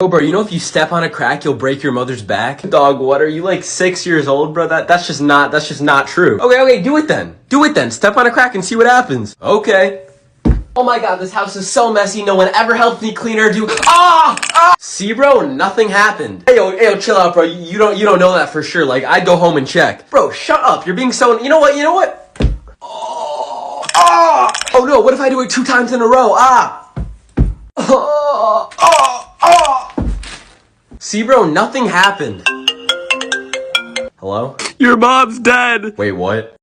Oh, bro, you know if you step on a crack, you'll break your mother's back? Dog, what? Are you like 6 years old, bro? That's just not true. Okay, do it then. Do it then. Step on a crack and see what happens. Okay. Oh my god, this house is so messy. No one ever helped me clean or do. See, bro, nothing happened. Hey, yo, chill out, bro. You don't know that for sure. Like, I'd go home and check. Bro, shut up. You're being so. You know what? Oh no, what if I do it 2 times in a row? See, bro, nothing happened. Hello? Your mom's dead. Wait, what?